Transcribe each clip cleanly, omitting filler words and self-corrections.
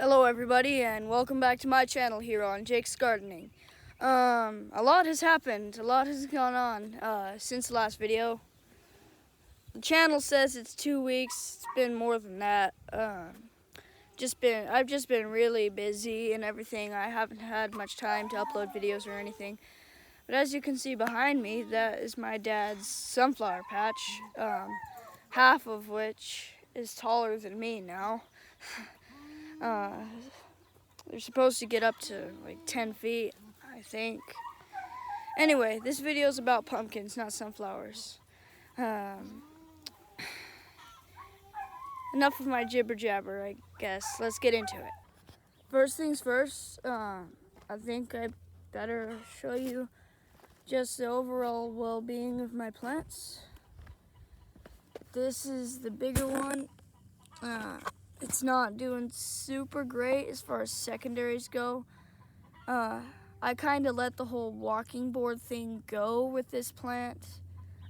Hello everybody and welcome back to my channel here on Jake's Gardening. A lot has happened, a lot has gone on since the last video. The channel says it's 2 weeks, it's been more than that. I've just been really busy and everything. I haven't had much time to upload videos or anything. But as you can see behind me, that is my dad's sunflower patch, half of which is taller than me now. They're supposed to get up to like 10 feet, I think. Anyway, this video is about pumpkins, not sunflowers. Enough of my jibber jabber, I guess. Let's get into it. First things first, I think I better show you just the overall well-being of my plants. This is the bigger one. It's not doing super great as far as secondaries go. I kind of let the whole walking board thing go with this plant.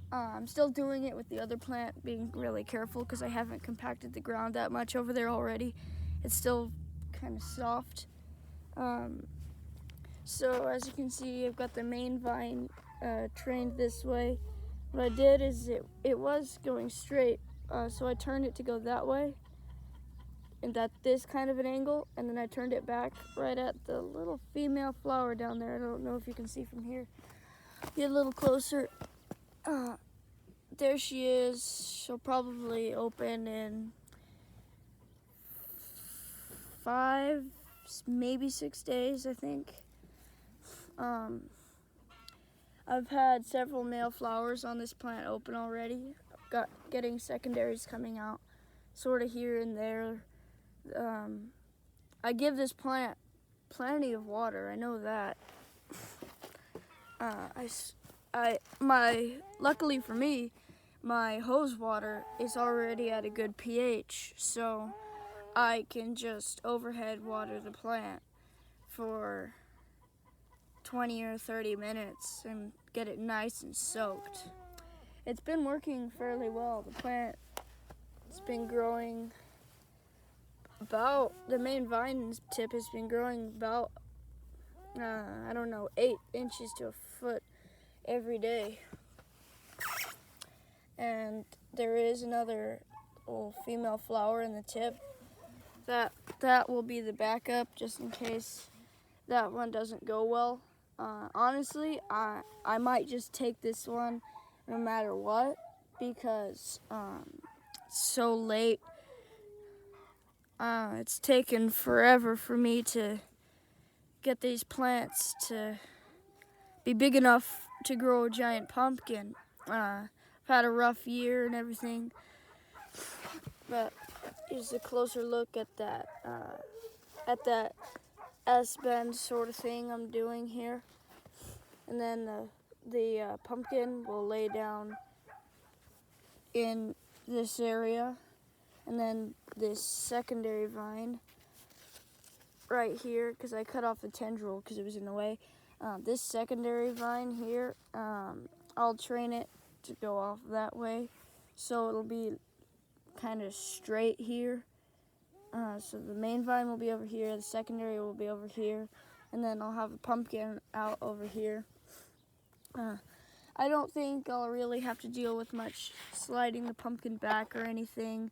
I'm still doing it with the other plant, being really careful because I haven't compacted the ground that much over there already. It's still kind of soft. So as you can see, I've got the main vine trained this way. What I did is it was going straight, so I turned it to go that way and at this kind of an angle, and then I turned it back right at the little female flower down there. I don't know if you can see from here. Get a little closer. There she is. She'll probably open in 5, maybe 6 days, I think. I've had several male flowers on this plant open already. Getting secondaries coming out sort of here and there. I give this plant plenty of water, I know that. Luckily for me, my hose water is already at a good pH, so I can just overhead water the plant for 20 or 30 minutes and get it nice and soaked. It's been working fairly well. The plant has been growing the main vine tip has been growing about, 8 inches to a foot every day. And there is another little female flower in the tip. That will be the backup just in case that one doesn't go well. Honestly, I might just take this one no matter what because it's so late. It's taken forever for me to get these plants to be big enough to grow a giant pumpkin. I've had a rough year and everything, but here's a closer look at that S-bend sort of thing I'm doing here. And then the pumpkin will lay down in this area. And then this secondary vine right here, because I cut off the tendril because it was in the way. This secondary vine here, I'll train it to go off that way. So it'll be kind of straight here. So the main vine will be over here, the secondary will be over here, and then I'll have a pumpkin out over here. I don't think I'll really have to deal with much sliding the pumpkin back or anything,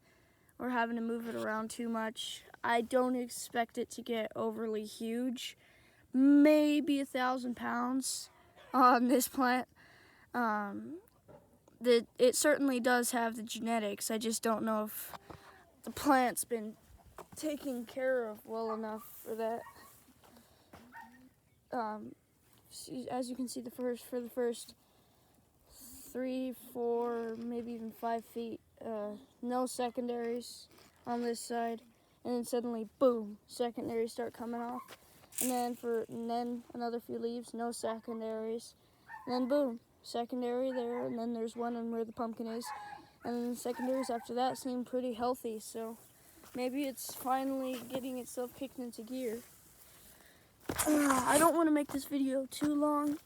or having to move it around too much. I don't expect it to get overly huge, maybe 1,000 pounds on this plant. It certainly does have the genetics. I just don't know if the plant's been taken care of well enough for that. As you can see, for the first 3, 4, maybe even 5 feet, no secondaries on this side, and then suddenly, boom, secondaries start coming off, and then another few leaves, no secondaries, and then boom, secondary there, and then there's one on where the pumpkin is, and then the secondaries after that seem pretty healthy, so maybe it's finally getting itself kicked into gear. I don't want to make this video too long,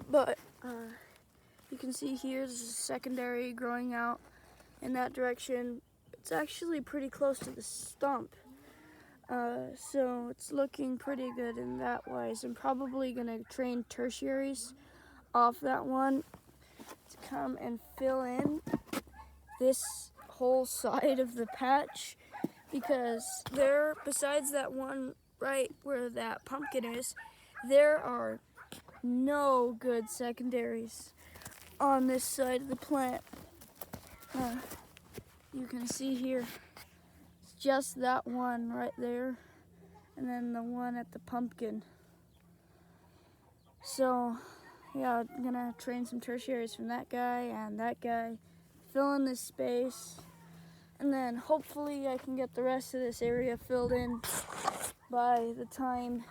but you can see here there's a secondary growing out in that direction. It's actually pretty close to the stump. So it's looking pretty good in that wise. I'm probably gonna train tertiaries off that one to come and fill in this whole side of the patch, because there, besides that one right where that pumpkin is, there are no good secondaries on this side of the plant. You can see here, it's just that one right there, and then the one at the pumpkin. So yeah, I'm gonna train some tertiaries from that guy and that guy, fill in this space, and then hopefully I can get the rest of this area filled in by the time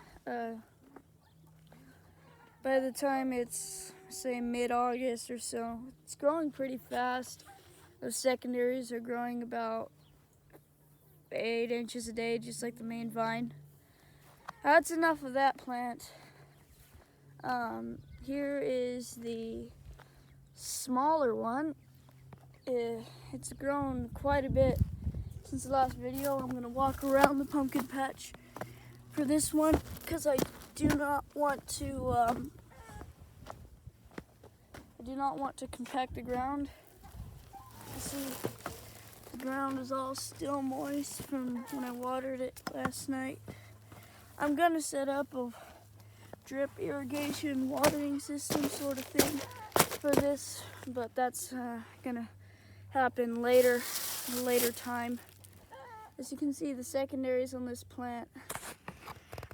it's, say, mid-August or so. It's growing pretty fast. Those secondaries are growing about 8 inches a day, just like the main vine. That's enough of that plant. Here is the smaller one. It's grown quite a bit since the last video. I'm gonna walk around the pumpkin patch for this one because I do not want to compact the ground. You see, the ground is all still moist from when I watered it last night. I'm gonna set up a drip irrigation watering system sort of thing for this, but that's gonna happen later time. As you can see, the secondaries on this plant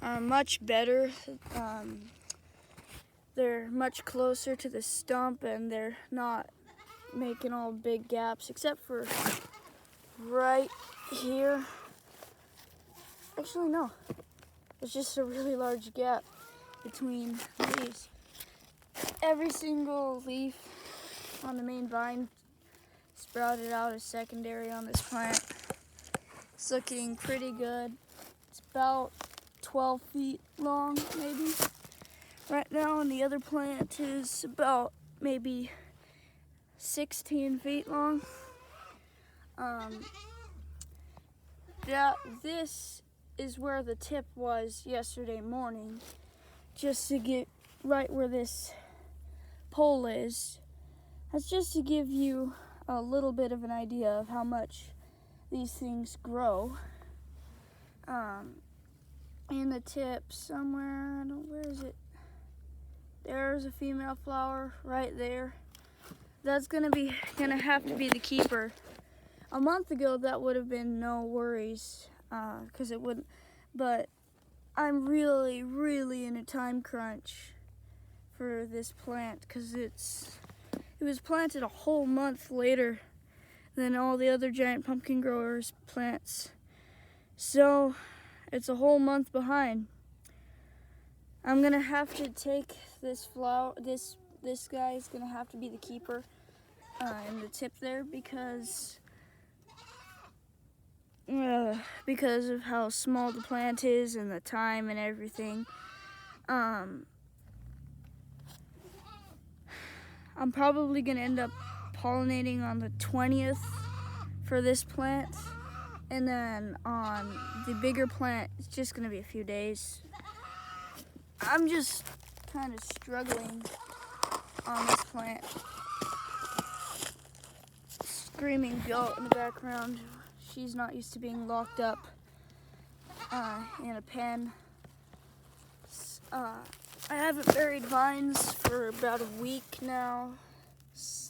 are much better. They're much closer to the stump and they're not making all big gaps, except for right here. Actually, no. It's just a really large gap between leaves. Every single leaf on the main vine sprouted out as secondary on this plant. It's looking pretty good. It's about 12 feet long, maybe, right now, and the other plant is about maybe 16 feet long. This is where the tip was yesterday morning, just to get right where this pole is. That's just to give you a little bit of an idea of how much these things grow. In the tip somewhere, where is it? There's a female flower right there. That's gonna have to be the keeper. A month ago, that would have been no worries, because it wouldn't. But I'm really, really in a time crunch for this plant, because it was planted a whole month later than all the other giant pumpkin growers' plants. So it's a whole month behind. I'm gonna have to take this flower. This guy is gonna have to be the keeper in the tip there, because of how small the plant is and the time and everything. I'm probably gonna end up pollinating on the 20th for this plant, and then on the bigger plant, it's just gonna be a few days. I'm just kind of struggling on this plant. Screaming goat in the background. She's not used to being locked up in a pen. I haven't buried vines for about a week now.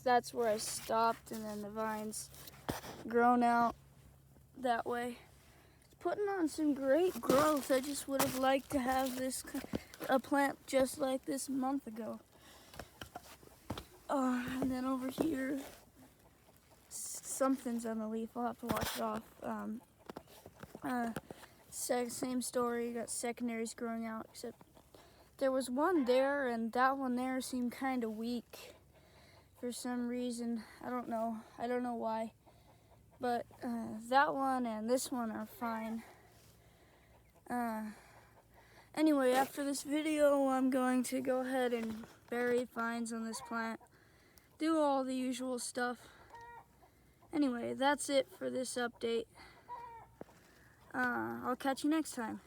That's where I stopped, and then the vines grown out that way. It's putting on some great growth. I just would have liked to have a plant just like this a month ago. And then over here, something's on the leaf. I'll have to wash it off. Same story. Got secondaries growing out, except there was one there, and that one there seemed kind of weak for some reason. I don't know why. But that one and this one are fine. Anyway, after this video, I'm going to go ahead and bury vines on this plant. Do all the usual stuff. Anyway, that's it for this update. I'll catch you next time.